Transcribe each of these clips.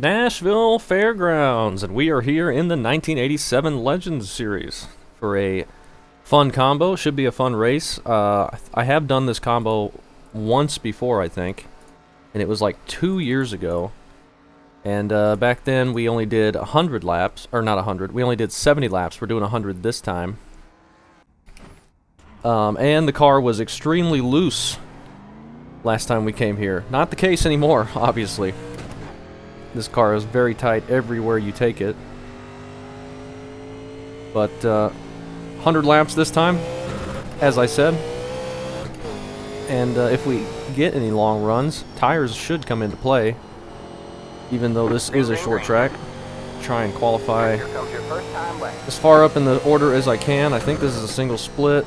Nashville Fairgrounds, and we are here in the 1987 Legends series for a fun combo. Should be a fun race. I have done this combo once before, I think, and it was like 2 years ago. And back then we only did 100 laps, or not 100, we only did 70 laps. We're doing 100 this time. And the car was extremely loose last time we came here. Not the case anymore, obviously. This car is very tight everywhere you take it. But 100 laps this time, as I said. And if we get any long runs, tires should come into play. Even though this is a short track. Try and qualify as far up in the order as I can. I think this is a single split.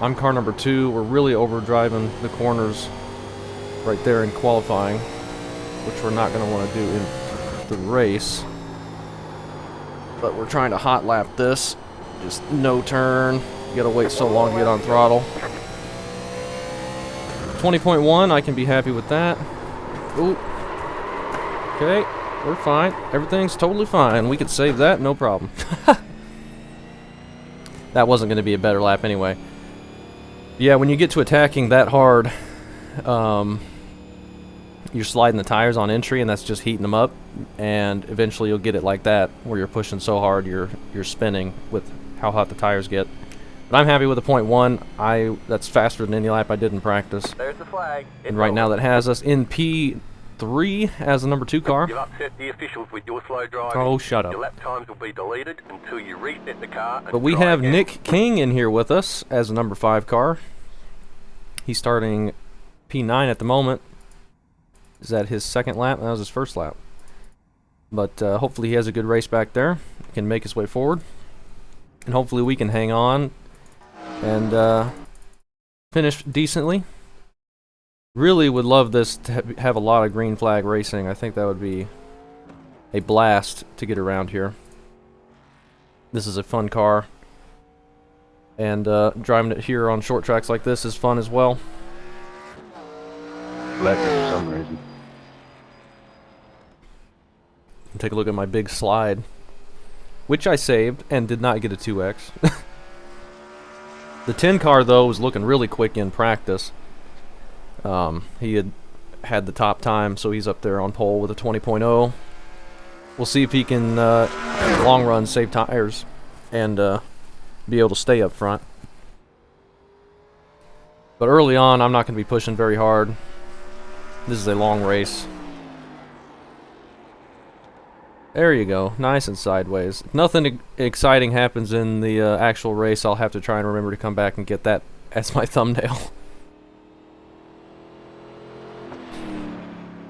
I'm car number 2. We're really overdriving the corners right there in qualifying, which we're not going to want to do in the race. But we're trying to hot lap this. Just no turn. You got to wait so long to get on throttle. 20.1, I can be happy with that. Ooh. Okay, we're fine. Everything's totally fine. We could save that, no problem. That wasn't going to be a better lap anyway. Yeah, when you get to attacking that hard, you're sliding the tires on entry, and that's just heating them up, and eventually you'll get it like that, where you're pushing so hard you're spinning with how hot the tires get. But I'm happy with the .1. That's faster than any lap I did in practice. There's the flag. And right now that has us in P3 as the number 2 car. You'll upset the officials with your slow driving. Oh, shut up. Your lap times will be deleted until you reset the car. But we have again. Nick King in here with us as the number 5 car. He's starting P9 at the moment. Is that his second lap? That was his first lap. But hopefully he has a good race back there. He can make his way forward. And hopefully we can hang on and finish decently. Really would love this to have a lot of green flag racing. I think that would be a blast to get around here. This is a fun car. And driving it here on short tracks like this is fun as well. Electric for some reason. Take a look at my big slide, which I saved and did not get a 2X. The 10 car though was looking really quick in practice. He had the top time, so he's up there on pole with a 20.0. We'll see if he can long run save tires and be able to stay up front. But early on, I'm not going to be pushing very hard. This is a long race. There you go, nice and sideways. If nothing exciting happens in the actual race, I'll have to try and remember to come back and get that as my thumbnail.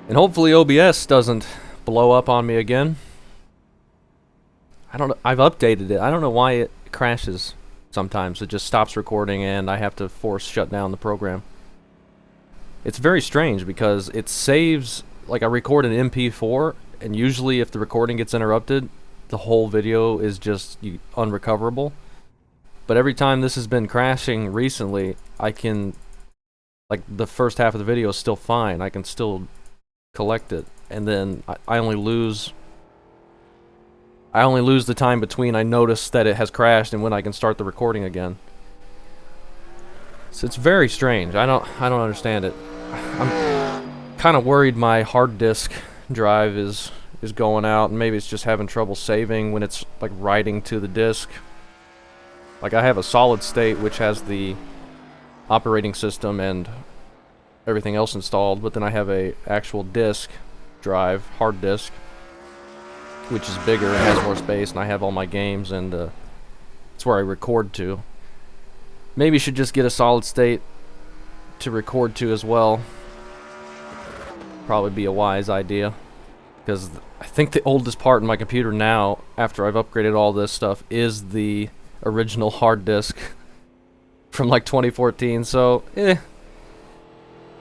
And hopefully OBS doesn't blow up on me again. I don't know, I've updated it. I don't know why it crashes sometimes. It just stops recording and I have to force shut down the program. It's very strange because it saves, like I record an MP4, and usually if the recording gets interrupted, the whole video is just unrecoverable. But every time this has been crashing recently, I can, like the first half of the video is still fine. I can still collect it, and then I only lose the time between I notice that it has crashed and when I can start the recording again. So it's very strange. I don't understand it. I'm kind of worried my hard disk drive is going out, and maybe it's just having trouble saving when it's like writing to the disk. Like I have a solid state which has the operating system and everything else installed, but then I have a actual disk drive, hard disk, which is bigger and has more space, and I have all my games, and it's where I record to. Maybe should just get a solid state to record to as well. Probably be a wise idea, because I think the oldest part in my computer now, after I've upgraded all this stuff, is the original hard disk from like 2014, so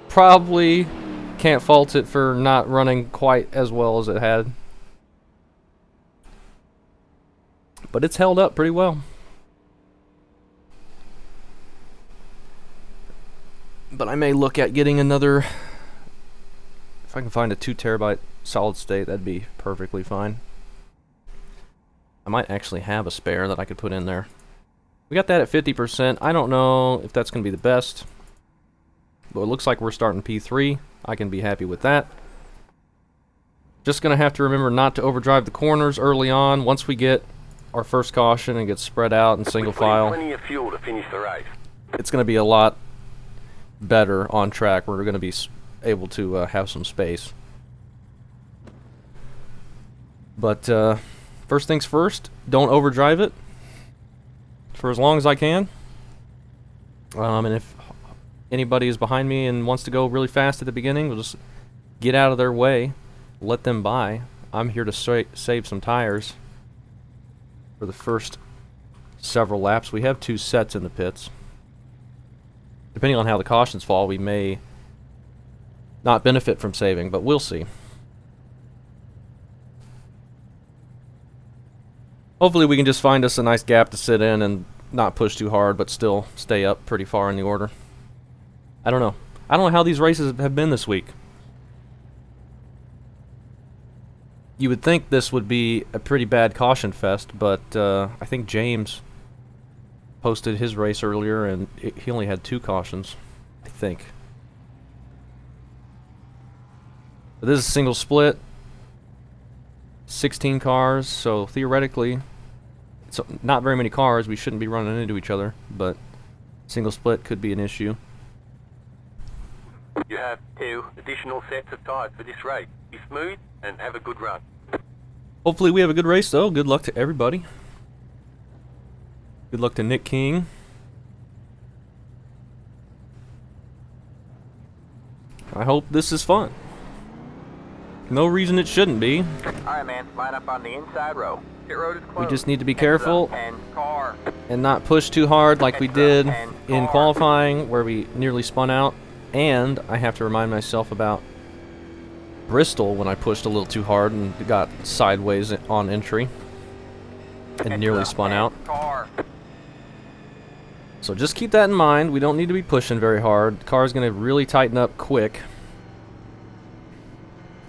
probably can't fault it for not running quite as well as it had. But it's held up pretty well. But I may look at getting another, if I can find a 2 terabyte solid state, that'd be perfectly fine. I might actually have a spare that I could put in there. We got that at 50%. I don't know if that's going to be the best, but it looks like we're starting P3. I can be happy with that. Just going to have to remember not to overdrive the corners early on. Once we get our first caution and get spread out in single file, Plenty of fuel to finish the race. it's going to be a lot better on track. We're going to be able to have some space. But first things first, don't overdrive it for as long as I can. And if anybody is behind me and wants to go really fast at the beginning, we'll just get out of their way, let them by. I'm here to save some tires for the first several laps. We have 2 sets in the pits. Depending on how the cautions fall, we may not benefit from saving, but we'll see. Hopefully we can just find us a nice gap to sit in and not push too hard, but still stay up pretty far in the order. I don't know. I don't know how these races have been this week. You would think this would be a pretty bad caution fest, but I think James posted his race earlier and he only had 2 cautions, I think. But this is a single split, 16 cars, so theoretically, it's not very many cars. We shouldn't be running into each other, but single split could be an issue. You have 2 additional sets of tires for this race. Be smooth and have a good run. Hopefully we have a good race, though. Good luck to everybody. Good luck to Nick King. I hope this is fun. No reason it shouldn't be. Alright, man. Line up on the inside row. Pit road is closed. We just need to be careful car. and not push too hard like we did in qualifying, where we nearly spun out. And I have to remind myself about Bristol when I pushed a little too hard and got sideways on entry and nearly spun out. So just keep that in mind. We don't need to be pushing very hard. The car is going to really tighten up quick.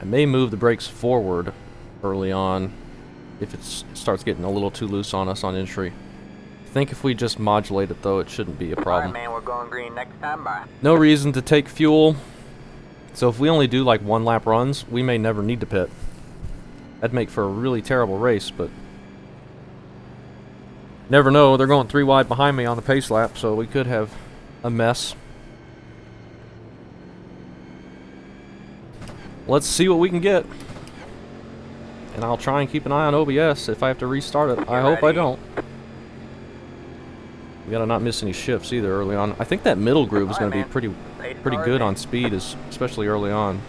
I may move the brakes forward early on if it starts getting a little too loose on us on entry. I think if we just modulate it, though, it shouldn't be a problem. Alright, man, we're going green next time. Bye. No reason to take fuel. So if we only do like 1 lap runs, we may never need to pit. That'd make for a really terrible race, but never know. They're going 3 wide behind me on the pace lap, so we could have a mess. Let's see what we can get. And I'll try and keep an eye on OBS if I have to restart it. I hope I don't. We gotta not miss any shifts either early on. I think that middle groove is gonna be pretty good on speed, especially early on.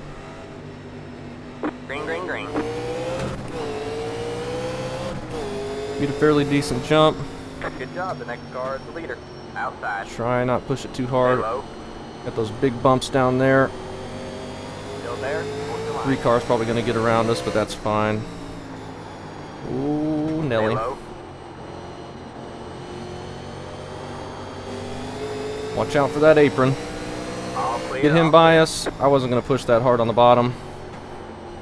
Green, green, green. Beat a fairly decent jump. Good job. The next car is the leader. Outside. Try not push it too hard. Hello. Got those big bumps down there. Still there? 3 cars probably gonna get around us, but that's fine. Ooh, Nelly. Hello. Watch out for that apron. Get him by us. I wasn't going to push that hard on the bottom.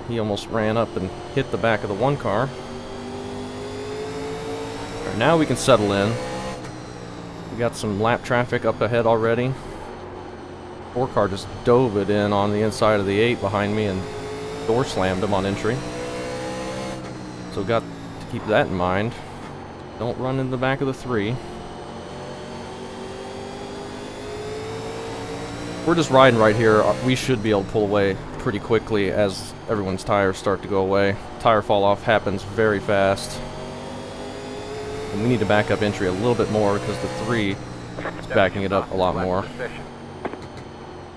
He almost ran up and hit the back of the 1 car. Alright, now we can settle in. We got some lap traffic up ahead already. 4 car just dove it in on the inside of the 8 behind me and door slammed him on entry. So got to keep that in mind. Don't run in the back of the 3. We're just riding right here. We should be able to pull away pretty quickly as everyone's tires start to go away. Tire fall off happens very fast. And we need to back up entry a little bit more because the 3 is backing it up a lot more.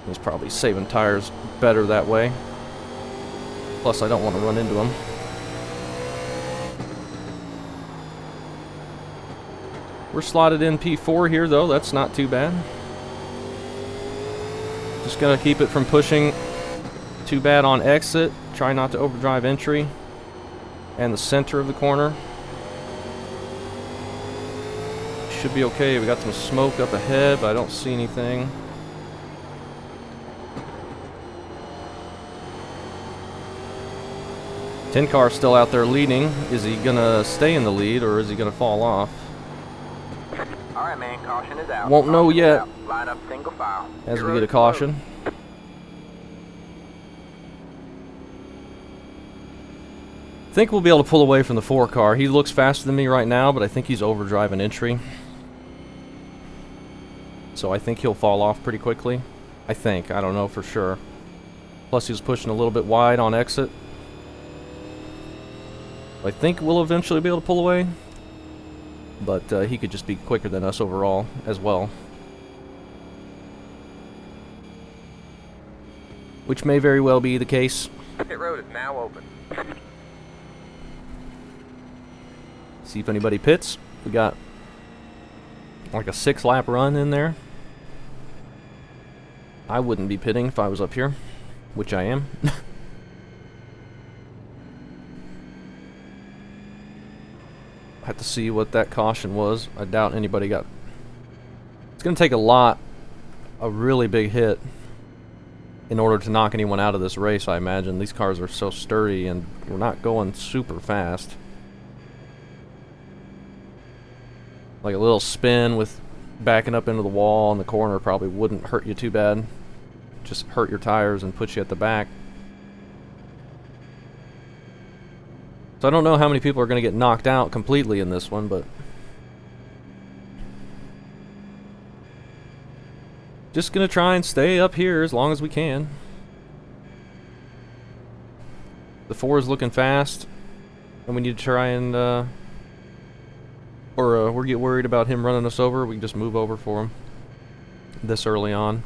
He's probably saving tires better that way. Plus, I don't want to run into him. We're slotted in P4 here, though. That's not too bad. Just gonna keep it from pushing too bad on exit. Try not to overdrive entry and the center of the corner. Should be okay. We got some smoke up ahead, but I don't see anything. 10 car still out there leading. Is he gonna stay in the lead or is he gonna fall off? All right, man. Caution is out. Won't know Caution is yet. out. Line up single file. As Get we ready get a to load. caution. I think we'll be able to pull away from the 4 car. He looks faster than me right now, but I think he's overdriving entry. So I think he'll fall off pretty quickly. I think. I don't know for sure. Plus he was pushing a little bit wide on exit. I think we'll eventually be able to pull away. But he could just be quicker than us overall as well. Which may very well be the case. Pit road is now open. See if anybody pits. We got like a 6-lap run in there. I wouldn't be pitting if I was up here, which I am. I have to see what that caution was. I doubt anybody got... It's going to take a really big hit in order to knock anyone out of this race, I imagine. These cars are so sturdy and we're not going super fast. Like a little spin with backing up into the wall in the corner probably wouldn't hurt you too bad. Just hurt your tires and put you at the back. So I don't know how many people are going to get knocked out completely in this one, but just going to try and stay up here as long as we can. The 4 is looking fast, and we need to try and we get worried about him running us over, we can just move over for him this early on.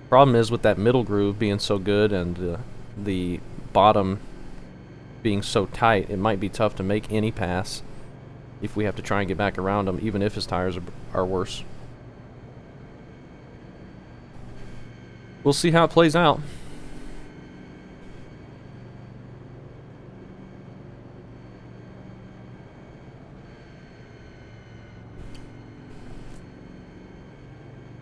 Problem is with that middle groove being so good and the bottom being so tight, it might be tough to make any pass if we have to try and get back around him, even if his tires are worse. We'll see how it plays out.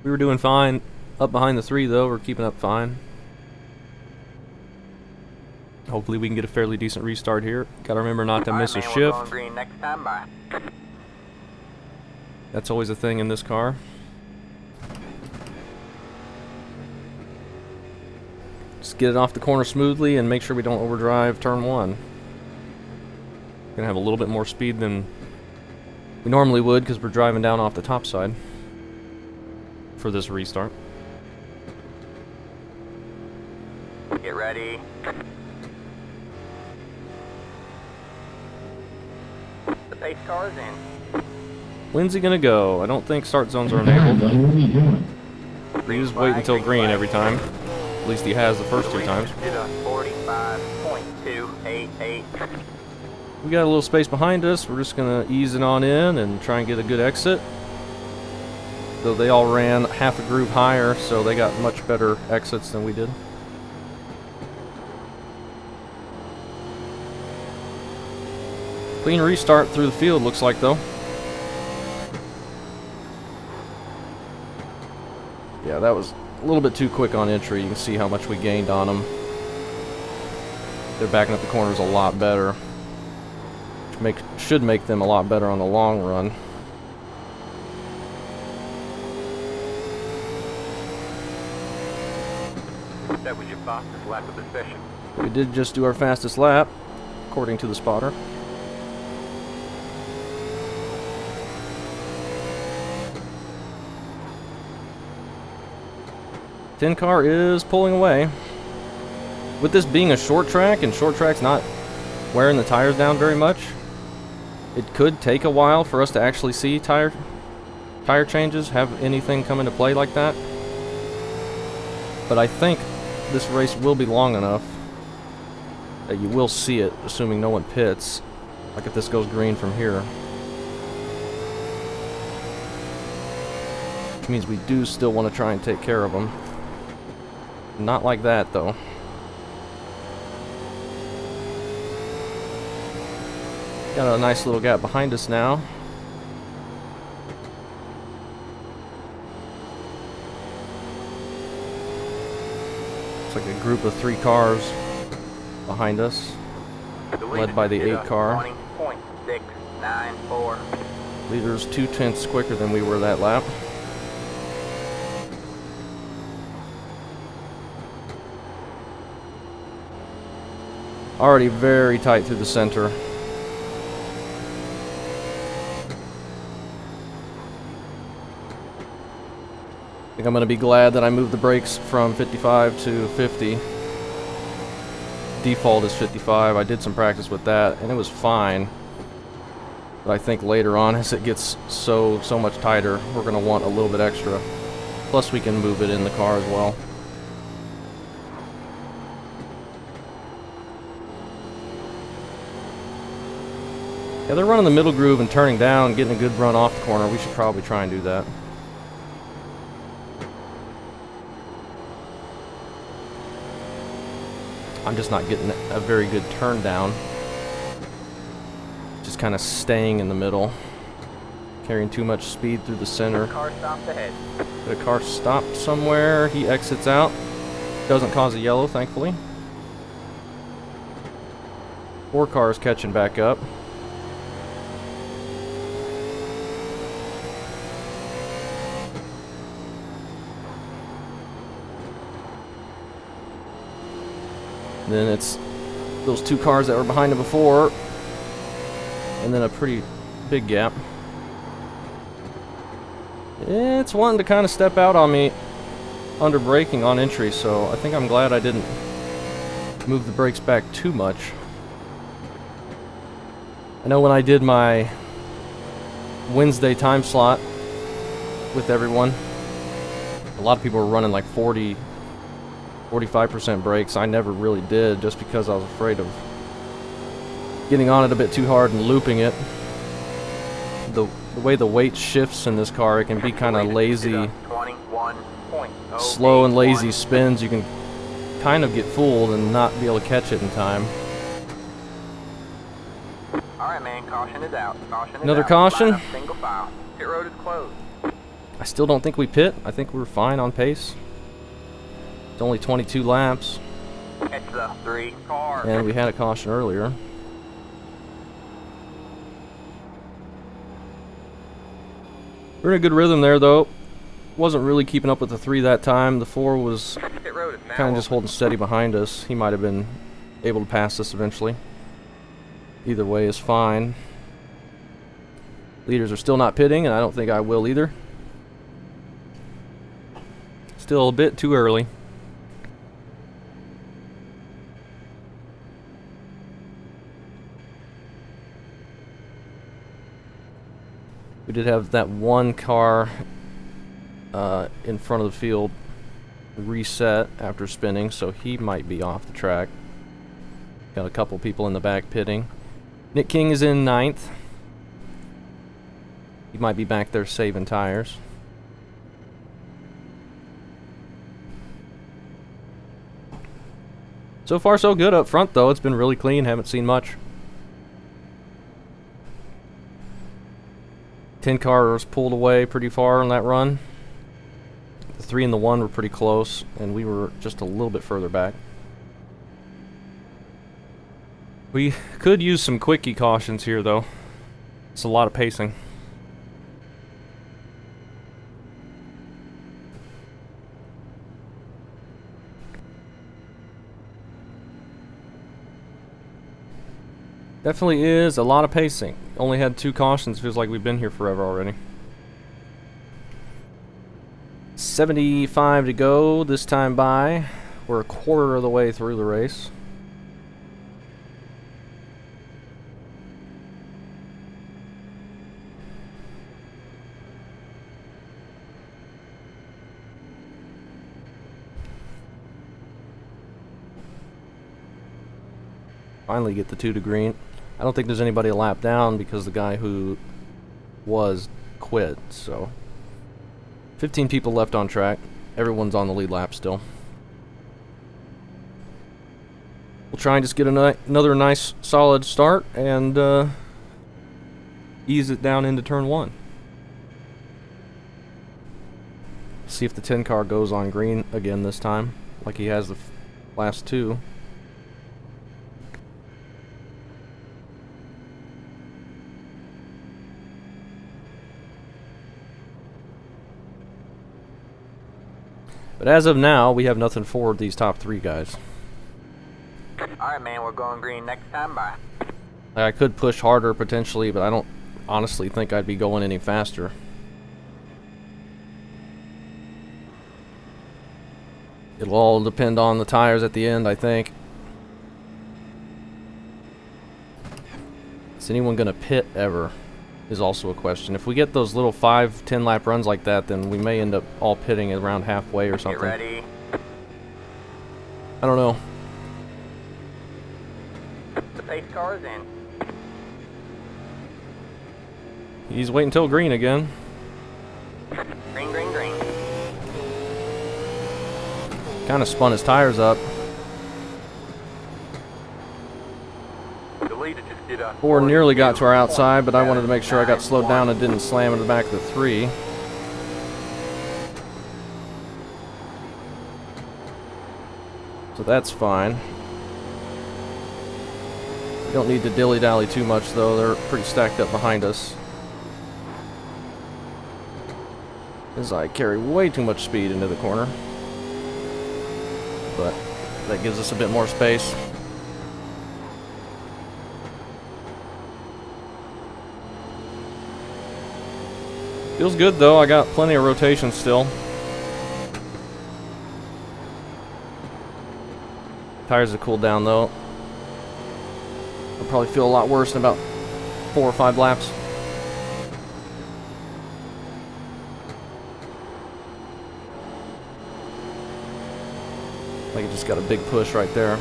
We were doing fine up behind the 3 though. We're keeping up fine. Hopefully we can get a fairly decent restart here. Gotta remember not to miss a shift. We're going green next time. Bye. That's always a thing in this car. Just get it off the corner smoothly and make sure we don't overdrive turn 1. Gonna have a little bit more speed than we normally would because we're driving down off the top side for this restart. Get ready. The pace car is in. When's he gonna go? I don't think start zones are enabled. He just wait until green every time. At least he has the first 2 times. 45.288. We got a little space behind us. We're just gonna ease it on in and try and get a good exit. Though they all ran half a groove higher, so they got much better exits than we did. Clean restart through the field, looks like, though. Yeah, that was a little bit too quick on entry. You can see how much we gained on them. They're backing up the corners a lot better. Should make them a lot better on the long run. That was your fastest lap of the session. We did just do our fastest lap, according to the spotter. Tin car is pulling away. With this being a short track, and short track's not wearing the tires down very much, it could take a while for us to actually see tire changes, have anything come into play like that. But I think this race will be long enough that you will see it, assuming no one pits. Like if this goes green from here. Which means we do still want to try and take care of them. Not like that, though. Got a nice little gap behind us now. It's like a group of 3 cars behind us. led by the 8 car. 20.694. Leader's 0.2 quicker than we were that lap. Already very tight through the center. I think I'm going to be glad that I moved the brakes from 55 to 50. Default is 55. I did some practice with that, and it was fine. But I think later on, as it gets so much tighter, we're going to want a little bit extra. Plus, we can move it in the car as well. Yeah, they're running the middle groove and turning down, getting a good run off the corner. We should probably try and do that. I'm just not getting a very good turn down. Just kind of staying in the middle. Carrying too much speed through the center. Car stopped ahead. The car stopped somewhere. He exits out. Doesn't cause a yellow, thankfully. 4 cars catching back up. Then it's those 2 cars that were behind him before, and then a pretty big gap. It's wanting to kind of step out on me under braking on entry, so I think I'm glad I didn't move the brakes back too much. I know when I did my Wednesday time slot with everyone, a lot of people were running like 45% brakes. I never really did, just because I was afraid of getting on it a bit too hard and looping it. The way the weight shifts in this car, it can be kind of lazy, slow and lazy spins. You can kind of get fooled and not be able to catch it in time. Alright, man, caution is out. Caution is Another out. caution? Line up, single file. Pit road is closed. I still don't think we pit. I think we're fine on pace. It's only 22 laps. Catch the 3 car. And we had a caution earlier. We're in a good rhythm there, though. Wasn't really keeping up with the 3 that time. The 4 was Pit road is now kind of just holding steady behind us. He might have been able to pass us eventually. Either way is fine. Leaders are still not pitting, and I don't think I will either. Still a bit too early. We did have that 1 car in front of the field reset after spinning, so he might be off the track. Got a couple people in the back pitting. Nick King is in 9th. He might be back there saving tires. So far so good up front, though. It's been really clean. Haven't seen much. 10 cars pulled away pretty far on that run. The 3 and the 1 were pretty close, and we were just a little bit further back. We could use some quickie cautions here, though. It's a lot of pacing. Definitely is a lot of pacing. Only had 2 cautions. Feels like we've been here forever already. 75 to go this time by. We're a quarter of the way through the race. Finally get the 2 to green. I don't think there's anybody a lap down because the guy who was quit, so 15 people left on track. Everyone's on the lead lap still. We'll try and just get another nice solid start and ease it down into turn 1. See if the 10 car goes on green again this time, like he has the last 2. But as of now, we have nothing for these top 3 guys. Alright, man, we're going green next time. Bye. I could push harder potentially, but I don't honestly think I'd be going any faster. It'll all depend on the tires at the end, I think. Is anyone going to pit ever? Is also a question. If we get those little 5-10 lap runs like that, then we may end up all pitting around halfway or something. Get ready. I don't know. The pace car is in. He's waiting till green again. Green, green, green. Kind of spun his tires up. The leader just did a... Or nearly got to our outside, but I wanted to make sure I got slowed down and didn't slam into the back of the 3. So that's fine. We don't need to dilly-dally too much, though. They're pretty stacked up behind us. As I carry way too much speed into the corner. But that gives us a bit more space. Feels good though, I got plenty of rotation still. Tires have cooled down though. I'll probably feel a lot worse in about 4 or 5 laps. Like it just got a big push right there.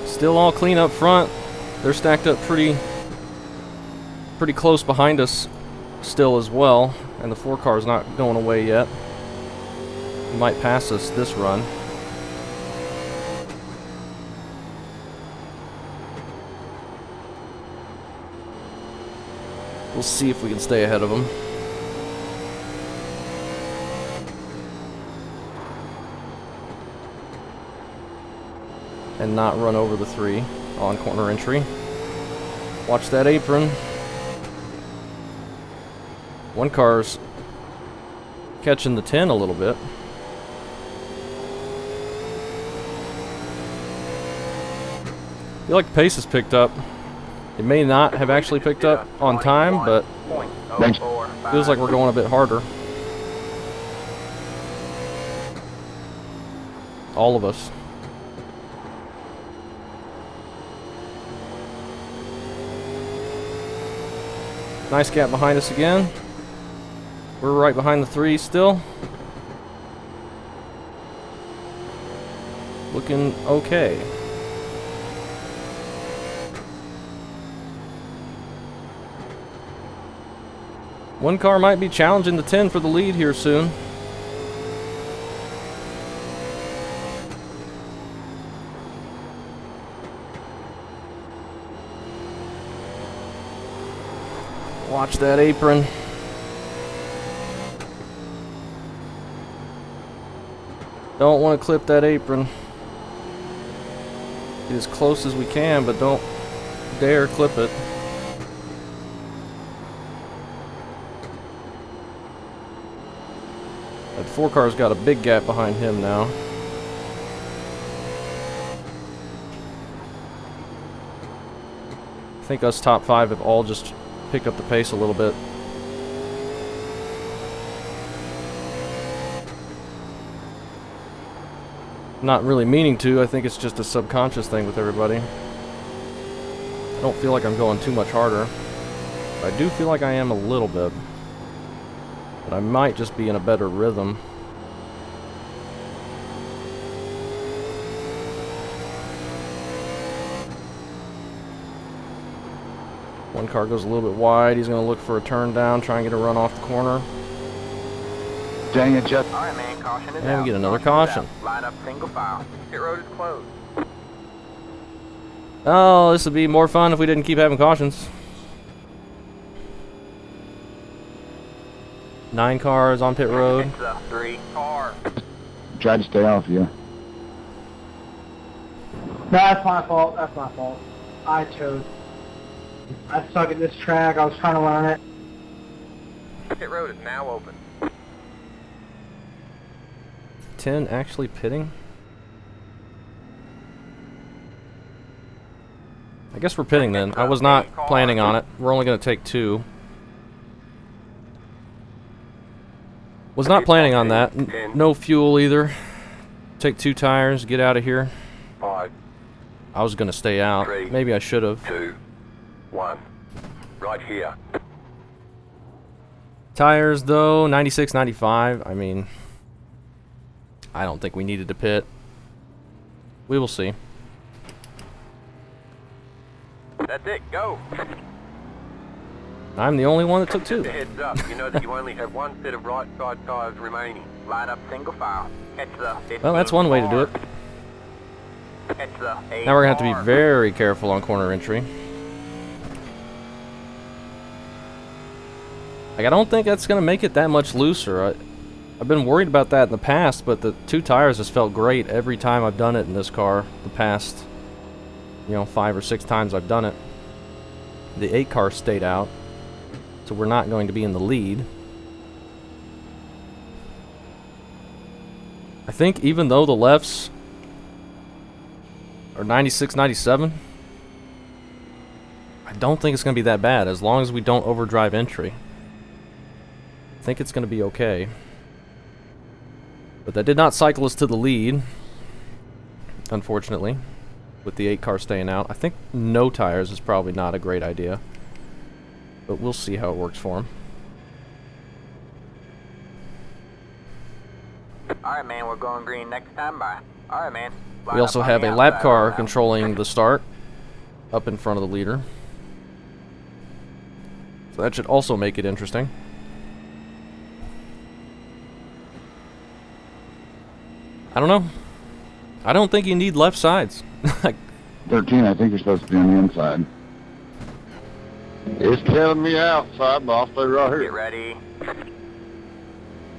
Still all clean up front. They're stacked up pretty close behind us still as well, and the 4 car's not going away yet. He might pass us this run. We'll see if we can stay ahead of him. And not run over the 3 on corner entry. Watch that apron. 1 car's catching the 10 a little bit. I feel like the pace has picked up. It may not have actually picked up on time, but feels like we're going a bit harder. All of us. Nice gap behind us again. We're right behind the 3 still. Looking okay. One car might be challenging the 10 for the lead here soon. Watch that apron. Don't want to clip that apron. Get as close as we can, but don't dare clip it. That 4 car's got a big gap behind him now. I think us top 5 have all just picked up the pace a little bit. Not really meaning to, I think it's just a subconscious thing with everybody. I don't feel like I'm going too much harder. I do feel like I am a little bit. But I might just be in a better rhythm. One car goes a little bit wide. He's going to look for a turn down, try and get a run off the corner. Dang it, Jeff. All right, man, caution is out. And we get another Caution is caution. out. Line up single file. Pit road is closed. Oh, this would be more fun if we didn't keep having cautions. 9 cars on pit road. It's a 3 car. Tried to stay off you. No, that's my fault. That's my fault. I suck at this track. I was trying to learn it. Pit road is now open. 10 actually pitting? I guess we're pitting then. I was not planning on it. We're only going to take 2. Was not planning on that. No fuel either. Take 2 tires, get out of here. 5, I was going to stay out. 3, Maybe I should have. 2, 1. Right here. Tires though, 96, 95. I mean, I don't think we needed to pit. We will see. That's it, go! I'm the only one that took 2. Just a heads up, you know that you only have 1 set of right side tires remaining. Line up single file. Catch the 15 Well, that's one way to do it. Catch the 8 Now we're going to have to car. be very careful on corner entry. Like, I don't think that's going to make it that much looser. I've been worried about that in the past, but the 2 tires has felt great every time I've done it in this car. The past, 5 or 6 times I've done it. The 8 car stayed out, so we're not going to be in the lead. I think even though the lefts are 96, 97, I don't think it's going to be that bad as long as we don't overdrive entry. I think it's going to be okay. But that did not cycle us to the lead, unfortunately, with the 8 car staying out. I think no tires is probably not a great idea, but we'll see how it works for him. Alright, man, we're going green next time. Bye. Alright, man. We also have a lap car controlling the start up in front of the leader. So that should also make it interesting. I don't know. I don't think you need left sides. 13, I think you're supposed to be on the inside. It's telling me outside, but I'll stay right Get here. ready.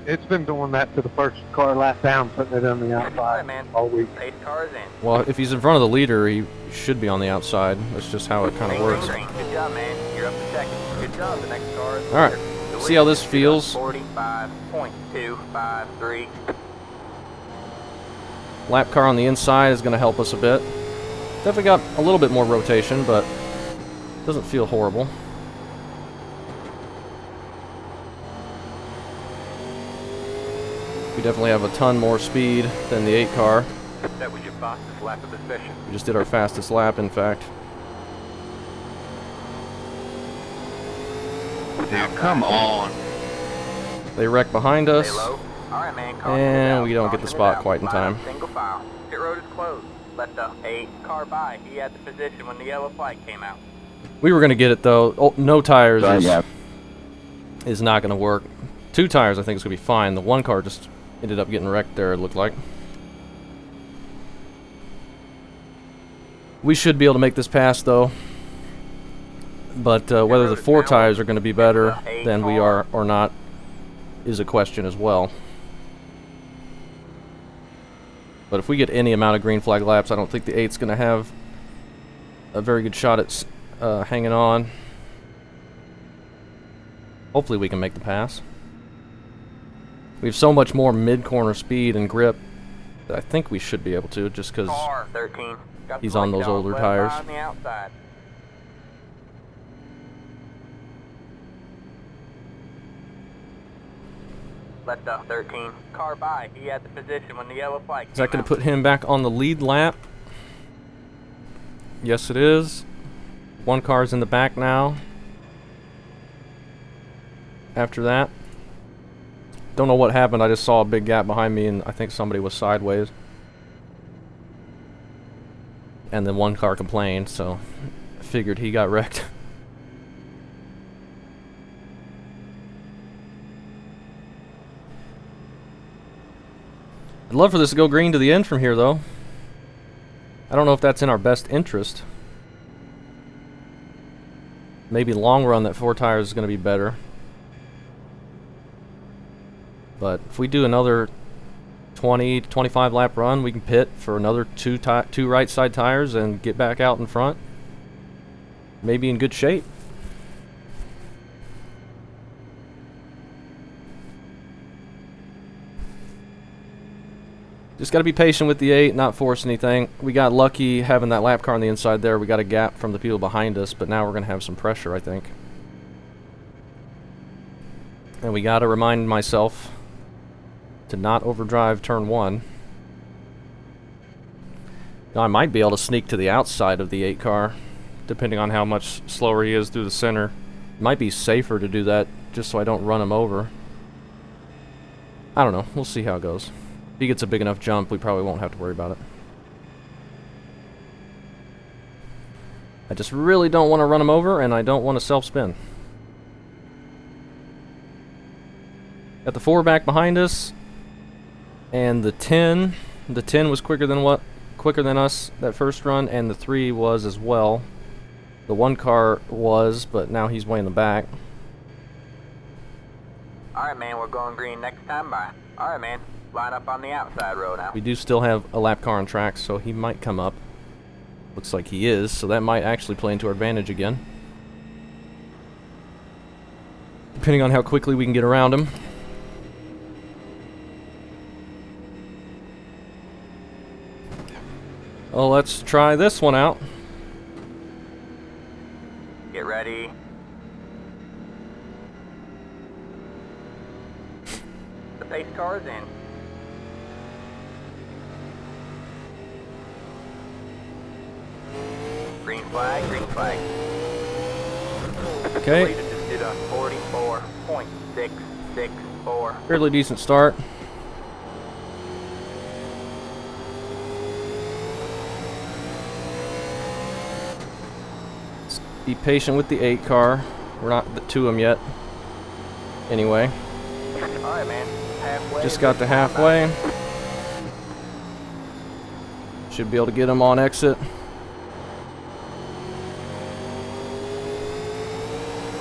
It's been doing that to the first car lap down, putting it on the Alright, outside man. all week. 8 cars in. Well, if he's in front of the leader, he should be on the outside. That's just how it kind of Green, works. green, green. Good job, man. You're up to second. Good job. The next car is Alright. clear. The See how lead this is feels. 45.253. Lap car on the inside is going to help us a bit. Definitely got a little bit more rotation, but doesn't feel horrible. We definitely have a ton more speed than the 8 car. That was your fastest lap of the session. We just did our fastest lap, in fact. Dude, come on. They wreck behind us. Stay low. Alright, man. Caution And it out. we don't get the Caution it spot out. quite in Line up time. Single file. Pit road is closed. Let the 8 car by. He had the position when the yellow flag came out. We were going to get it, though. Oh, no tires Sorry, yeah. is not going to work. 2 tires, I think, is going to be fine. The 1 car just ended up getting wrecked there, it looked like. We should be able to make this pass, though. But whether the 4 tires are going to be better than we are or not is a question as well. But if we get any amount of green flag laps, I don't think the 8's going to have a very good shot at hanging on. Hopefully we can make the pass. We have so much more mid-corner speed and grip that I think we should be able to, just because Car 13. Got he's the on brake those dog older left tires. On the outside. Let the 13 car by. He had the position when the yellow flag Is that came going out. to put him back on the lead lap? Yes, it is. 1 car's in the back now. After that. Don't know what happened. I just saw a big gap behind me, and I think somebody was sideways. And then 1 car complained, so I figured he got wrecked. I'd love for this to go green to the end from here, though. I don't know if that's in our best interest. Maybe long run, that 4 tires is going to be better. But if we do another 20 to 25 lap run, we can pit for another two right side tires and get back out in front. Maybe in good shape. Just got to be patient with the 8, not force anything. We got lucky having that lap car on the inside there. We got a gap from the people behind us, but now we're going to have some pressure, I think. And we got to remind myself to not overdrive turn 1. Now, I might be able to sneak to the outside of the 8 car, depending on how much slower he is through the center. It might be safer to do that just so I don't run him over. I don't know. We'll see how it goes. If he gets a big enough jump, we probably won't have to worry about it. I just really don't want to run him over, and I don't want to self-spin. Got the 4 back behind us, and the 10. The 10 was quicker than us that first run, and the 3 was as well. The 1 car was, but now he's way in the back. Alright, man, we're going green next time by. Alright, man, line up on the outside row now. We do still have a lap car on track, so he might come up. Looks like he is, so that might actually play into our advantage again. Depending on how quickly we can get around him. Well, let's try this one out. Get ready. The pace car is in. Green flag, green flag. Okay. Leader just did a 44.664. Fairly decent start. Let's be patient with the 8 car. We're not to him yet. Anyway. Alright, man. Halfway. Just got to halfway. Should be able to get him on exit.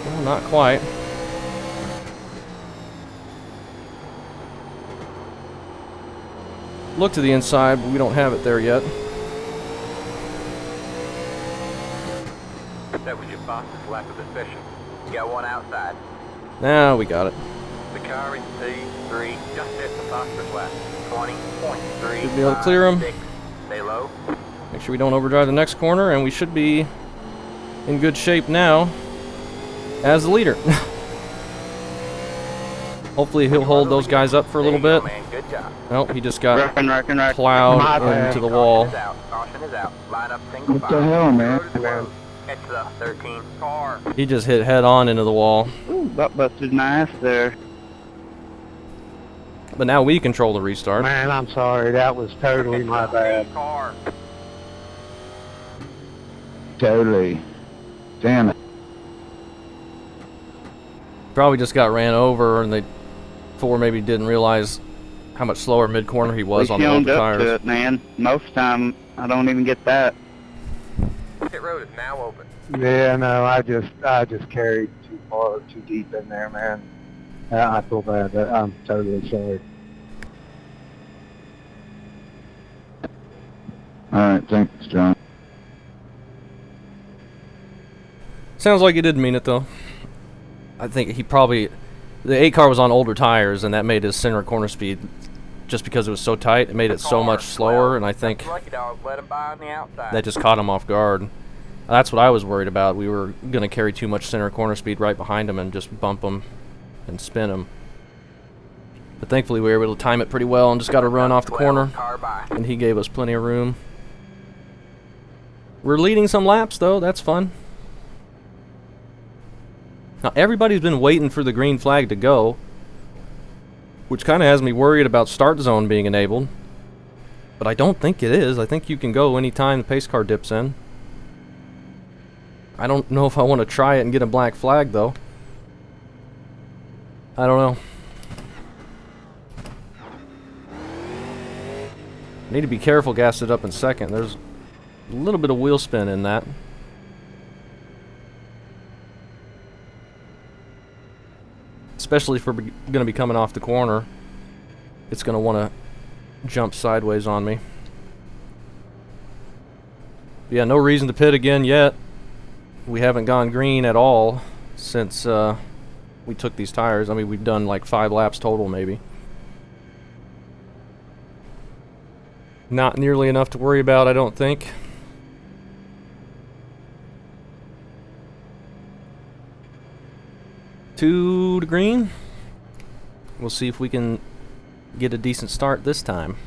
Well, not quite. Look to the inside, but we don't have it there yet. That was your fastest lap of the session. You got one outside. Now we got it. The car in P3 just set the fastest lap. 20.3. Should be able to clear him. Stay low. Make sure we don't overdrive the next corner, and we should be in good shape now as the leader. Hopefully he'll hold those guys up for a little There you bit. go, man. Good job. Nope, he just got Reckon. plowed into the wall. Caution is out. Caution is out. Line up single What file. the hell, man? Road is closed. Catch the 13 car. He just hit head on into the wall. Ooh, butt busted nice there. But now we control the restart. Man, I'm sorry. That was totally my bad. Car. Totally. Damn it. Probably just got ran over, and they maybe didn't realize how much slower mid corner he was on the owned older up to tires. it, man. Most time, I don't even get that. Pit road is now open. Yeah, no, I just carried too far, too deep in there, man. I feel bad. I'm totally sorry. Alright, thanks, John. Sounds like he didn't mean it though. I think he probably, the 8 car was on older tires, and that made his center corner speed, just because it was so tight, it made it so much slower, and I think Lucky dog. Let him by on the outside. that just caught him off guard. That's what I was worried about. We were going to carry too much center corner speed right behind him and just bump him and spin him. But thankfully we were able to time it pretty well and just got to run off the corner, Car by. and he gave us plenty of room. We're leading some laps though, that's fun. Now everybody's been waiting for the green flag to go, which kind of has me worried about start zone being enabled. But I don't think it is. I think you can go anytime the pace car dips in. I don't know if I want to try it and get a black flag though. I don't know. Need to be careful gas it up in second. There's a little bit of wheel spin in that. Especially if we're going to be coming off the corner. it's going to want to jump sideways on me. Yeah, no reason to pit again yet. We haven't gone green at all since we took these tires. I mean, we've done like 5 laps total maybe. Not nearly enough to worry about, I don't think. To green. We'll see if we can get a decent start this time.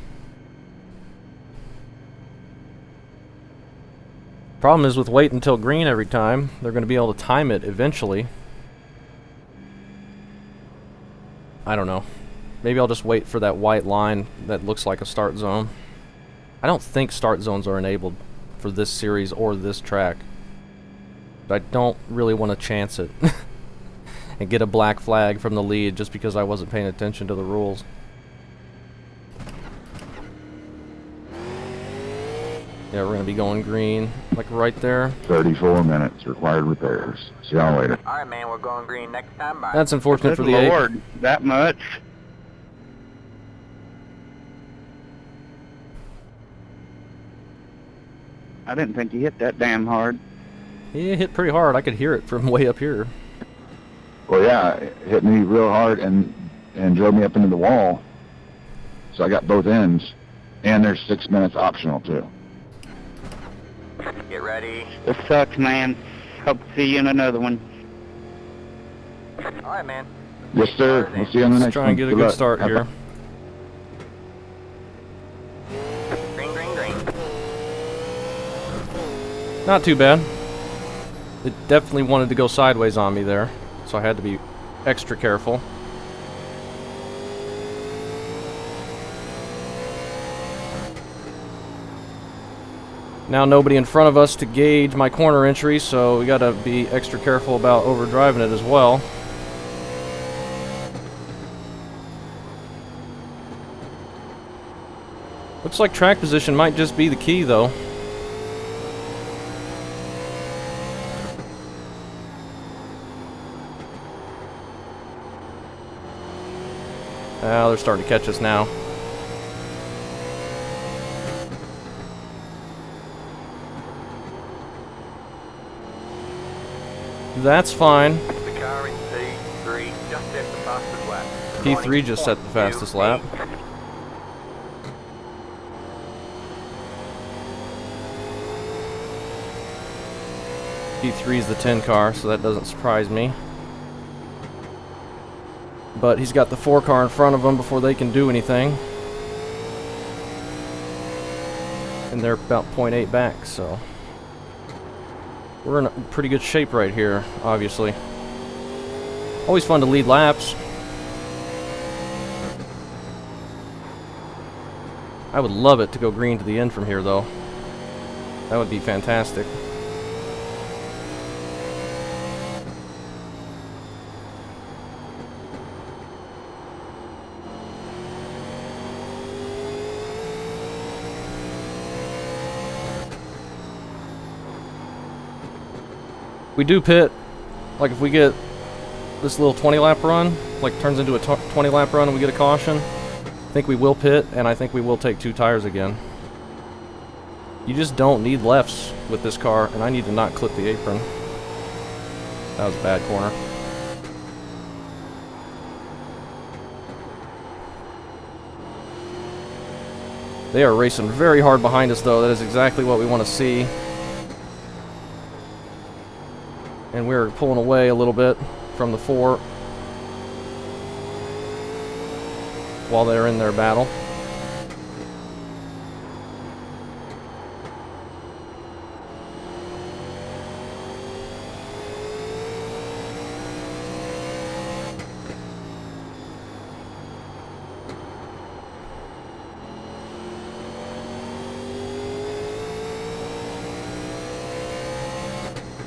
Problem is with waiting until green every time, they're going to be able to time it eventually. I don't know. Maybe I'll just wait for that white line that looks like a start zone. I don't think start zones are enabled for this series or this track. But I don't really want to chance it and get a black flag from the lead just because I wasn't paying attention to the rules. Yeah, we're going to be going green, like right there. 34 minutes, required repairs. See y'all later. Alright, man, we're going green next time. Bye. That's unfortunate Good for the Lord, that much? I didn't think you hit that damn hard. It hit pretty hard. I could hear it from way up here. Well, yeah, it hit me real hard and drove me up into the wall. So I got both ends. And there's 6 minutes optional, too. Get ready. This sucks, man. Hope to see you in another one. Alright, man. Yes, sir. We'll see you on the Let's next try one. and get a Good good luck. start Have here. fun. Green, green, green. Not too bad. It definitely wanted to go sideways on me there, so I had to be extra careful. Now nobody in front of us to gauge my corner entry, so we gotta be extra careful about overdriving it as well. Looks like track position might just be the key, though. They're starting to catch us now. That's fine. The car in P3 just set the fastest lap. P3 just set the fastest lap. P3 is the 10 car, so that doesn't surprise me. But he's got the 4 car in front of him before they can do anything. And they're about 0.8 back, so we're in a pretty good shape right here, obviously. Always fun to lead laps. I would love it to go green to the end from here, though. That would be fantastic. We do pit, like if we get this little 20 lap run, like turns into a 20 lap run and we get a caution, I think we will pit, and I think we will take 2 tires again. You just don't need lefts with this car, and I need to not clip the apron. That was a bad corner. They are racing very hard behind us, though. That is exactly what we want to see. And we're pulling away a little bit from the 4 while they're in their battle.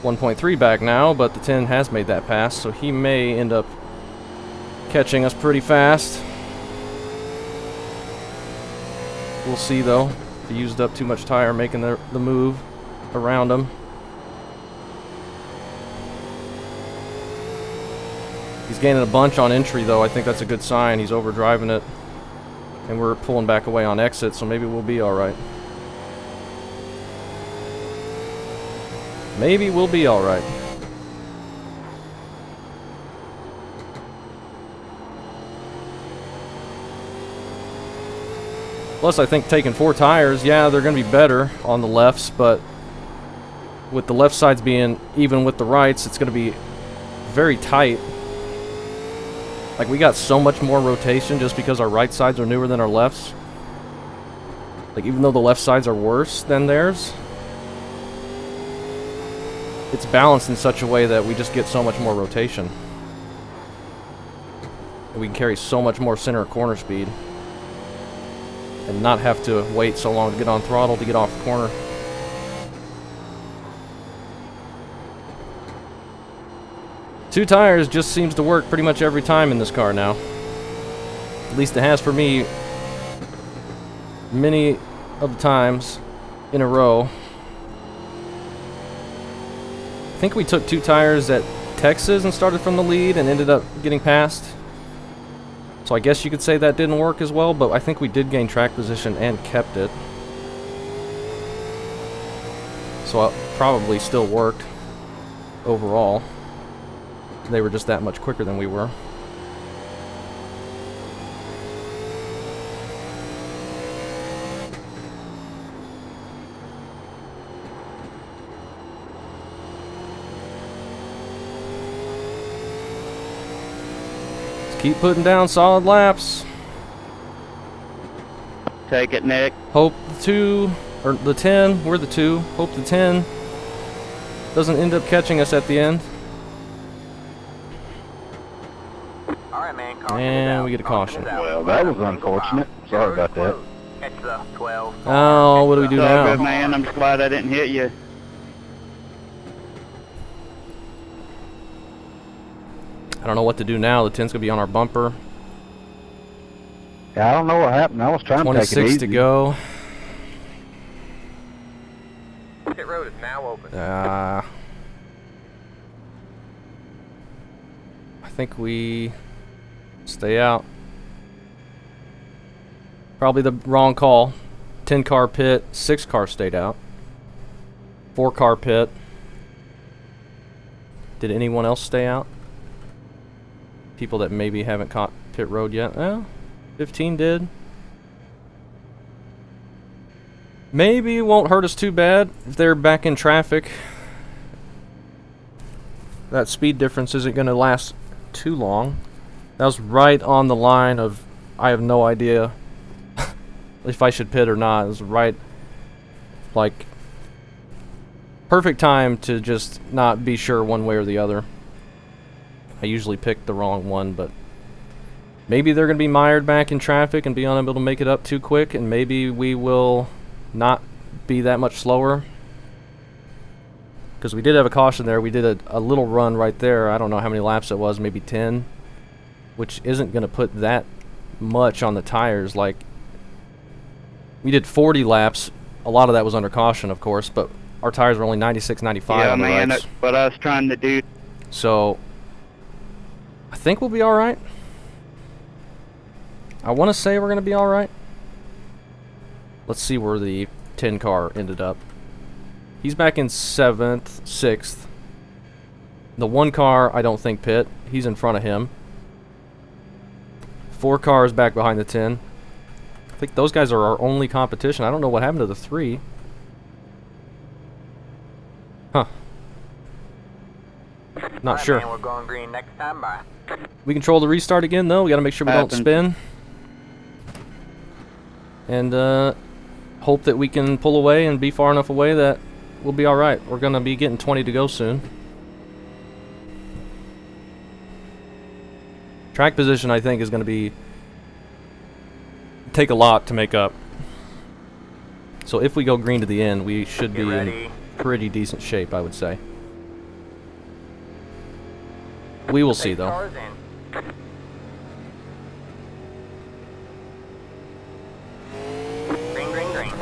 .3 back now, but the 10 has made that pass, so he may end up catching us pretty fast. We'll see, though. If he used up too much tire making the move around him. He's gaining a bunch on entry, though. I think that's a good sign. He's overdriving it. And we're pulling back away on exit, so maybe we'll be alright. Maybe we'll be alright. Plus, I think taking 4 tires, yeah, they're going to be better on the lefts, but with the left sides being even with the rights, it's going to be very tight. Like, we got so much more rotation just because our right sides are newer than our lefts. Like, even though the left sides are worse than theirs, it's balanced in such a way that we just get so much more rotation. And we can carry so much more center of corner speed. And not have to wait so long to get on throttle to get off the corner. Two tires just seems to work pretty much every time in this car now. At least it has for me many of the times in a row. I think we took 2 tires at Texas and started from the lead and ended up getting passed. So I guess you could say that didn't work as well, but I think we did gain track position and kept it. So it probably still worked overall. They were just that much quicker than we were. Keep putting down solid laps. Take it, Nick. Hope the 2, or the 10, we're the 2. Hope the 10 doesn't end up catching us at the end. All right, man. Caution is And out. we get a caution. Is out. Well, that was unfortunate. Sorry about that. Catch the 12. Oh, what do we do It's all now? good, man. I'm just glad I didn't hit you. I don't know what to do now. The 10's gonna be on our bumper. Yeah, I don't know what happened. I was trying to take it 26 easy. to go. Pit road is now open. I think we stay out. Probably the wrong call. 10 car pit, 6 car stayed out. 4 car pit. Did anyone else stay out? People that maybe haven't caught pit road yet. Well, 15 did. Maybe it won't hurt us too bad if they're back in traffic. That speed difference isn't going to last too long. That was right on the line of I have no idea if I should pit or not. It was right, like, perfect time to just not be sure one way or the other. I usually pick the wrong one, but maybe they're going to be mired back in traffic and be unable to make it up too quick, and maybe we will not be that much slower. Because we did have a caution there. We did a little run right there. I don't know how many laps it was, maybe 10, which isn't going to put that much on the tires. Like, we did 40 laps. A lot of that was under caution, of course, but our tires were only 96, 95 Yeah, on the man. rights. That's what I was trying to do. So I think we'll be alright. I want to say we're going to be alright. Let's see where the 10 car ended up. He's back in 7th, 6th. The 1 car, I don't think pit. He's in front of him. 4 cars back behind the 10. I think those guys are our only competition. I don't know what happened to the 3. Huh. Not Alright, sure. man, we're going green next time. Bye. We control the restart again, though. We got to make sure we don't Happens. spin. And hope that we can pull away and be far enough away that we'll be alright. We're going to be getting 20 to go soon. Track position, I think, is going to be take a lot to make up. So if we go green to the end, we should be Get in ready. pretty decent shape, I would say. We will see, though. Cars in. Green, green, green.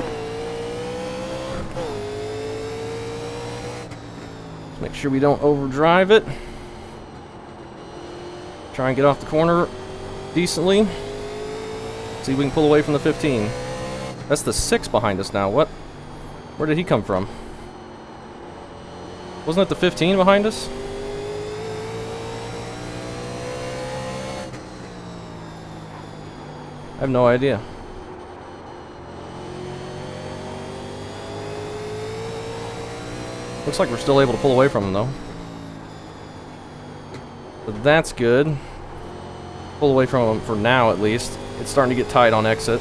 Make sure we don't overdrive it. Try and get off the corner decently. See if we can pull away from the 15. That's the 6 behind us now. What? Where did he come from? Wasn't it the 15 behind us? I have no idea. Looks like we're still able to pull away from him, though. But that's good. Pull away from him for now, at least. It's starting to get tight on exit.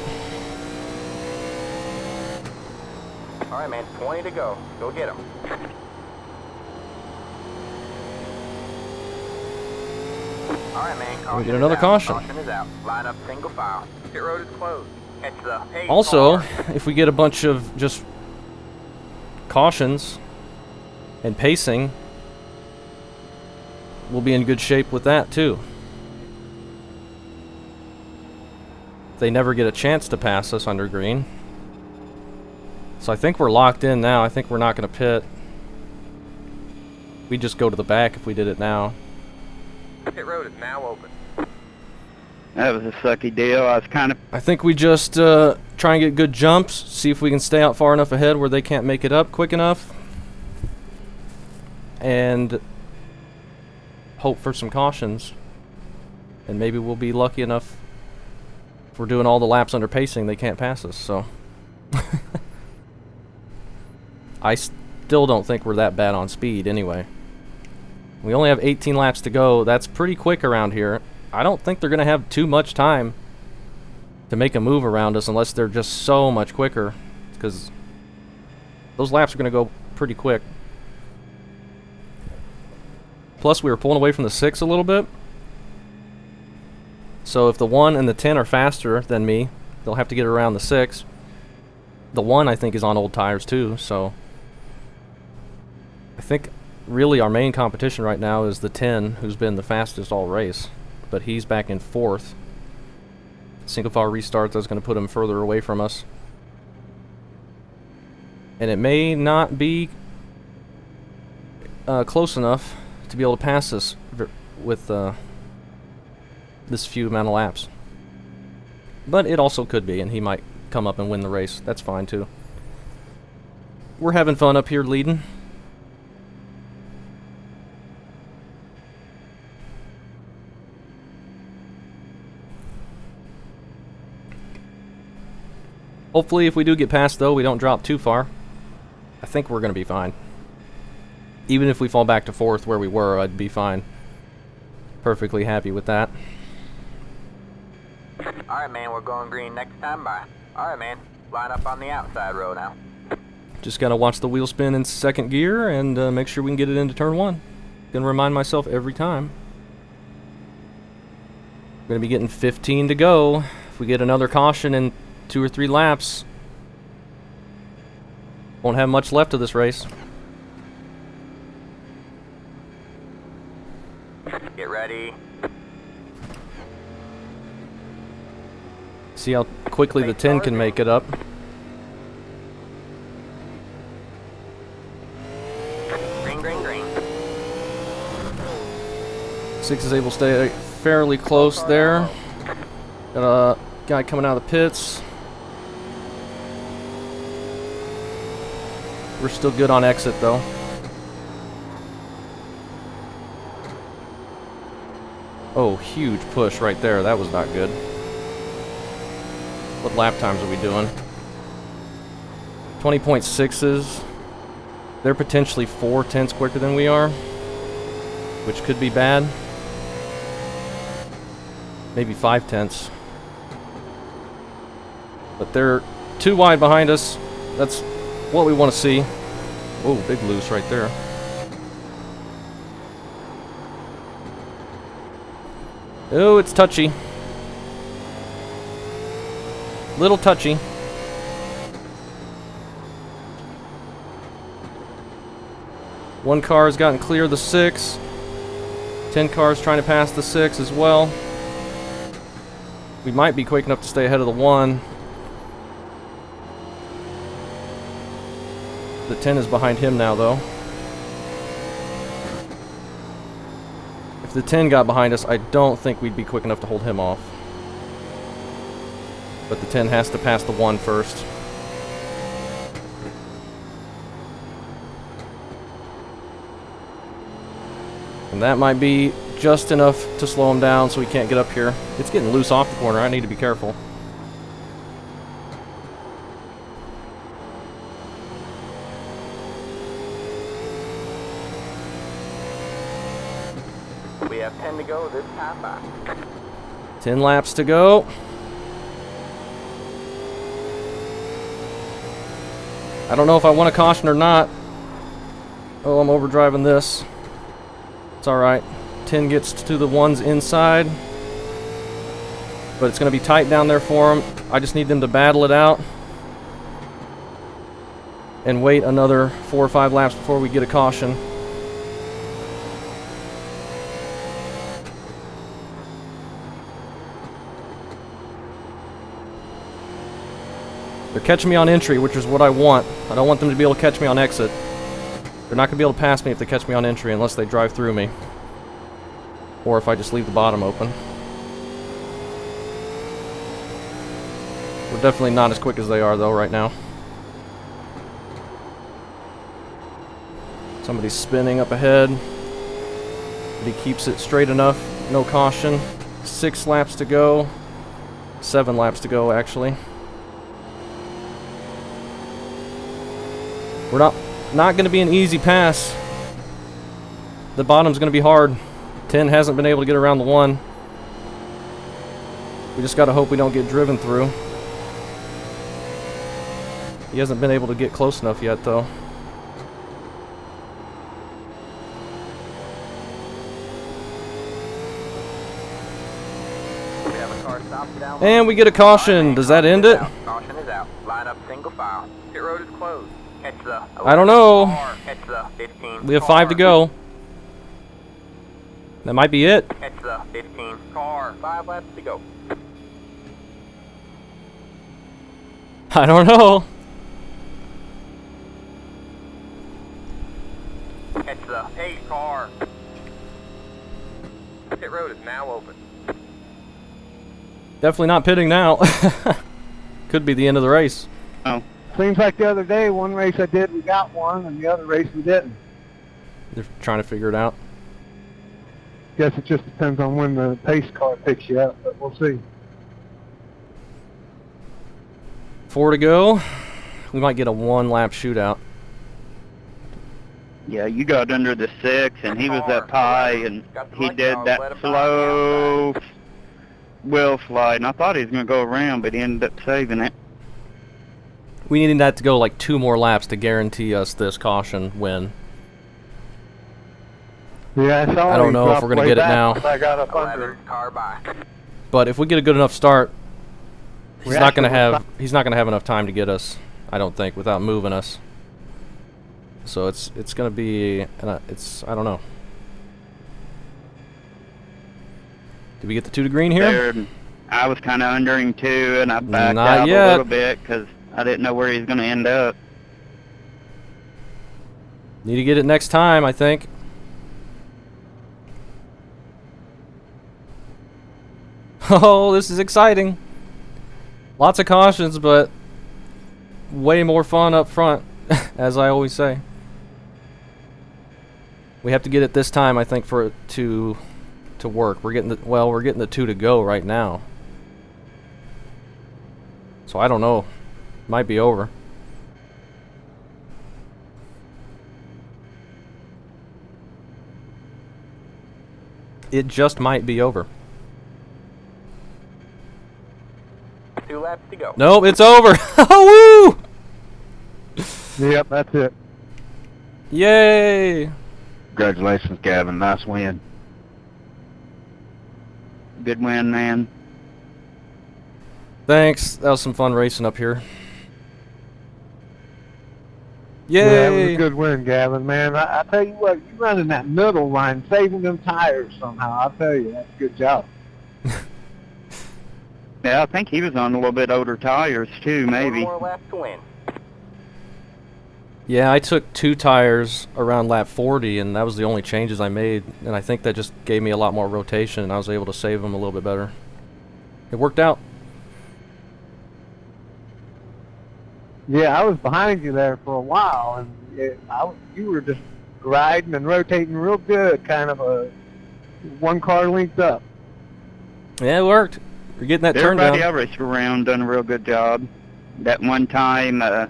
All right, man. 20 to go. Go get him. All right, man. We get another caution. Caution is out. Line up single file. Pit road is closed. Catch the pace Also, car. if we get a bunch of just cautions and pacing, we'll be in good shape with that too. They never get a chance to pass us under green. So I think we're locked in now. I think we're not going to pit. We'd just go to the back if we did it now. Pit road is now open. That was a sucky deal. I was kind of... I think we just try and get good jumps, see if we can stay out far enough ahead where they can't make it up quick enough, and hope for some cautions. And maybe we'll be lucky enough, if we're doing all the laps under pacing, they can't pass us, so... I still don't think we're that bad on speed anyway. We only have 18 laps to go. That's pretty quick around here. I don't think they're going to have too much time to make a move around us unless they're just so much quicker, because those laps are going to go pretty quick. Plus, we were pulling away from the 6 a little bit. So if the 1 and the 10 are faster than me, they'll have to get around the 6. The 1, I think, is on old tires too, so I think really our main competition right now is the 10, who's been the fastest all race, but he's back in 4th. Single file restart, that's going to put him further away from us. And it may not be close enough to be able to pass us with this few amount of laps. But it also could be, and he might come up and win the race. That's fine too. We're having fun up here leading. Hopefully, if we do get past, though, we don't drop too far. I think we're going to be fine. Even if we fall back to 4th where we were, I'd be fine. Perfectly happy with that. Alright, man, we're going green next time by. Alright, man, line up on the outside row now. Just got to watch the wheel spin in 2nd gear and make sure we can get it into turn 1. Gonna remind myself every time. Gonna be getting 15 to go. If we get another caution in 2 or 3 laps, won't have much left of this race. Get ready. See how quickly the 10 can make it up. Green, green, green. 6 is able to stay fairly close there. Got a guy coming out of the pits. We're still good on exit though. Oh, huge push right there. That was not good. What lap times are we doing? 20.6s. They're potentially 4 tenths quicker than we are, which could be bad. Maybe 5 tenths. But they're too wide behind us. That's what we want to see. Whoa, big loose right there. Oh, it's touchy. Little touchy. One car has gotten clear of the 6. 10 cars trying to pass the 6 as well. We might be quick enough to stay ahead of the 1. The 10 is behind him now, though. If the 10 got behind us, I don't think we'd be quick enough to hold him off. But the 10 has to pass the 1 first. And that might be just enough to slow him down so he can't get up here. It's getting loose off the corner. I need to be careful. We have 10 to go this time by. 10 laps to go. I don't know if I want a caution or not. Oh, I'm overdriving this. It's alright. 10 gets to the ones inside. But it's going to be tight down there for them. I just need them to battle it out. And wait another 4 or 5 laps before we get a caution. They're catching me on entry, which is what I want. I don't want them to be able to catch me on exit. They're not going to be able to pass me if they catch me on entry unless they drive through me. Or if I just leave the bottom open. We're definitely not as quick as they are though right now. Somebody's spinning up ahead. But he keeps it straight enough. No caution. 6 laps to go. 7 laps to go actually. We're not going to be an easy pass. The bottom's going to be hard. 10 hasn't been able to get around the 1. We just got to hope we don't get driven through. He hasn't been able to get close enough yet, though. We have a car stopped down. And we get a caution. Does that end it? Caution is out. Line up single file. Pit road is closed. Catch the I don't know. car. Catch the 15. We have 5 to go. That might be it. Catch the 15 car. 5 laps to go. I don't know. Catch the 8 car. Pit road is now open. Definitely not pitting now. Could be the end of the race. Oh. Seems like the other day, one race I did, we got one, and the other race we didn't. They're trying to figure it out. Guess it just depends on when the pace car picks you up, but we'll see. 4 to go. We might get a 1-lap shootout. Yeah, you got under the 6, and he was up high, and he did that slow wheel slide, and I thought he was going to go around, but he ended up saving it. We needed that to go like 2 more laps to guarantee us this caution win. Yeah, I don't know if we're going to get it now. I got up under. 11 car by. But if we get a good enough start, he's We not going to actually have enough time to get us, I don't think, without moving us. So it's going to be I don't know. Did we get the 2 to green here? There, I was kind of under him too, and I backed Not out yet. a little bit because I didn't know where he was going to end up. Need to get it next time, I think. Oh, this is exciting. Lots of cautions, but way more fun up front, as I always say. We have to get it this time, I think, for it to work. We're getting the 2 to go right now. So I don't know. Might be over. It just might be over. 2 laps to go. Nope, it's over. Woo! Yep, that's it. Yay! Congratulations, Gavin. Nice win. Good win, man. Thanks. That was some fun racing up here. Yay! Yeah, it was a good win, Gavin, man. I tell you what, you running that middle line, saving them tires somehow. I'll tell you, that's a good job. Yeah, I think he was on a little bit older tires too, maybe. 1 more lap to win. Yeah, I took 2 tires around lap 40, and that was the only changes I made. And I think that just gave me a lot more rotation, and I was able to save them a little bit better. It worked out. Yeah, I was behind you there for a while, and you were just riding and rotating real good, kind of a one car length up. Yeah, it worked. We're getting that turn Everybody down. I raced around done a real good job. That one time, the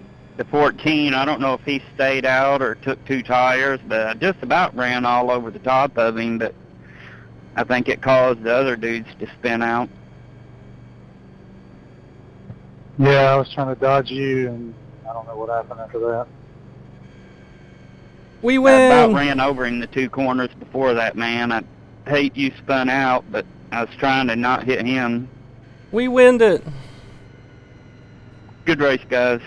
14, I don't know if he stayed out or took 2 tires, but I just about ran all over the top of him, but I think it caused the other dudes to spin out. Yeah, I was trying to dodge you, and I don't know what happened after that. We I about win! ran over him the 2 corners before that, man. I hate you spun out, but I was trying to not hit him. We winned it! Good race, guys.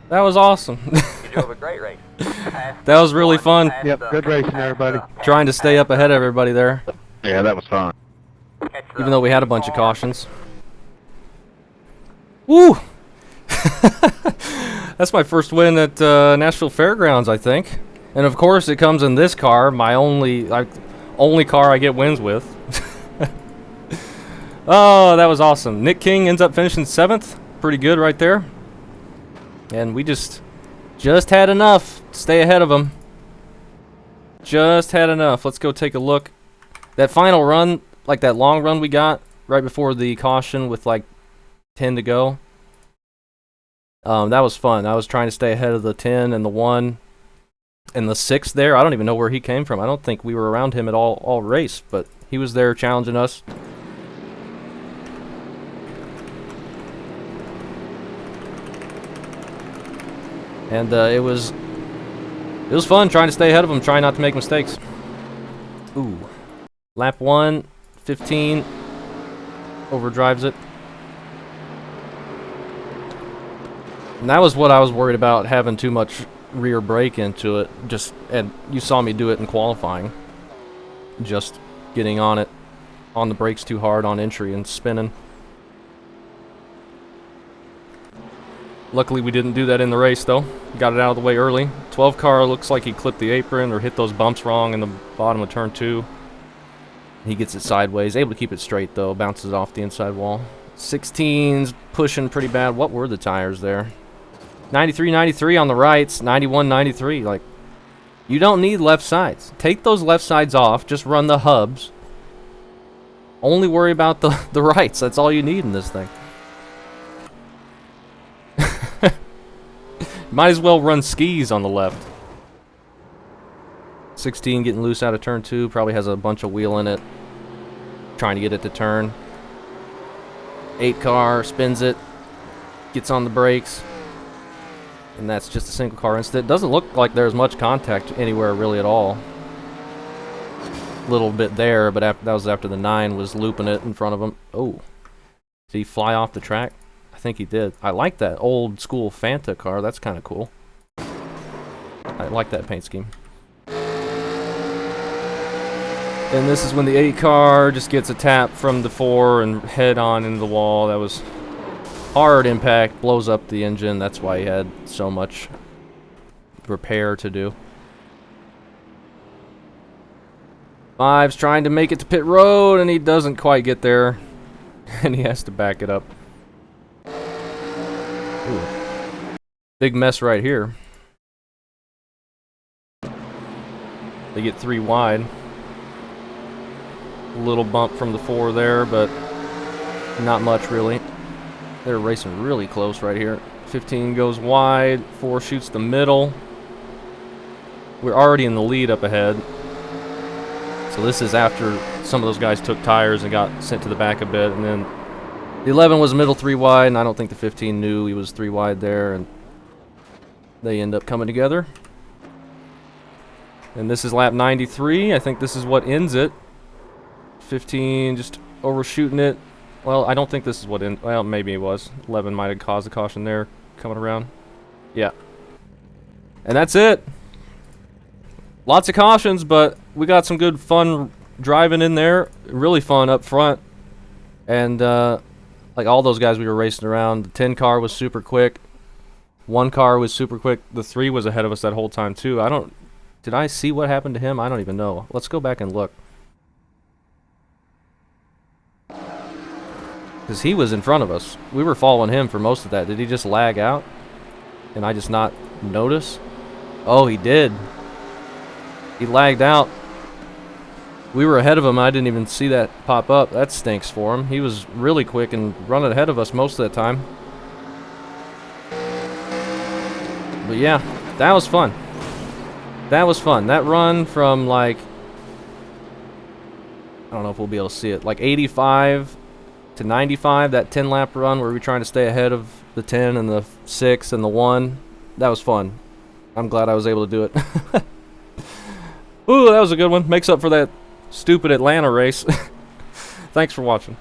That was awesome. You drove a great race. That was really fun. Yep, good racing, everybody. Trying to stay up ahead of everybody there, Yeah, that was fun. even though we had a bunch of cautions. Woo! That's my first win at Nashville Fairgrounds, I think. And of course, it comes in this car, my only car I get wins with. Oh, that was awesome. Nick King ends up finishing 7th. Pretty good right there. And we just had enough to stay ahead of him. Just had enough. Let's go take a look. That final run, like that long run we got right before the caution with like 10 to go. That was fun. I was trying to stay ahead of the 10 and the 1 and the 6 there. I don't even know where he came from. I don't think we were around him at all race, but he was there challenging us. And it was fun trying to stay ahead of him, trying not to make mistakes. Ooh. Lap 1, 15. Overdrives it. And that was what I was worried about, having too much rear brake into it. And you saw me do it in qualifying. Just getting on the brakes too hard on entry and spinning. Luckily we didn't do that in the race though. Got it out of the way early. 12 car looks like he clipped the apron or hit those bumps wrong in the bottom of turn 2. He gets it sideways, able to keep it straight though, bounces off the inside wall. 16's pushing pretty bad. What were the tires there? 93 on the rights, 91 like, you don't need left sides. Take those left sides off, just run the hubs. Only worry about the rights. That's all you need in this thing. Might as well run skis on the left. 16 getting loose out of turn 2. Probably has a bunch of wheel in it. Trying to get it to turn. 8 car spins it. Gets on the brakes. And that's just a single car incident. Doesn't look like there's much contact anywhere really at all. Little bit there, but that was after the 9 was looping it in front of him. Oh. Did he fly off the track? I think he did. I like that old school Fanta car. That's kind of cool. I like that paint scheme. And this is when the 8 car just gets a tap from the 4 and head on into the wall. That was hard impact, blows up the engine. That's why he had so much repair to do. 5's trying to make it to pit road and he doesn't quite get there. And he has to back it up. Ooh. Big mess right here. They get 3 wide. A little bump from the 4 there, but not much really. They're racing really close right here. 15 goes wide, 4 shoots the middle. We're already in the lead up ahead. So this is after some of those guys took tires and got sent to the back a bit, and then the 11 was middle 3 wide, and I don't think the 15 knew he was 3 wide there, and they end up coming together. And this is lap 93. I think this is what ends it. 15 just overshooting it. Well, I don't think this is what ends. Well, maybe it was. 11 might have caused a caution there coming around. Yeah. And that's it. Lots of cautions, but we got some good fun driving in there. Really fun up front. And like all those guys we were racing around, the 10 car was super quick. 1 car was super quick. The 3 was ahead of us that whole time too. Did I see what happened to him? I don't even know. Let's go back and look. Because he was in front of us. We were following him for most of that. Did he just lag out? and I just not notice? Oh, he did. He lagged out. We were ahead of him. I didn't even see that pop up. That stinks for him. He was really quick and running ahead of us most of the time. But yeah, that was fun. That was fun. That run from like, I don't know if we'll be able to see it, like 85 to 95, that 10 lap run where we were trying to stay ahead of the 10 and the 6 and the 1. That was fun. I'm glad I was able to do it. Ooh, that was a good one. Makes up for that stupid Atlanta race. Thanks for watching.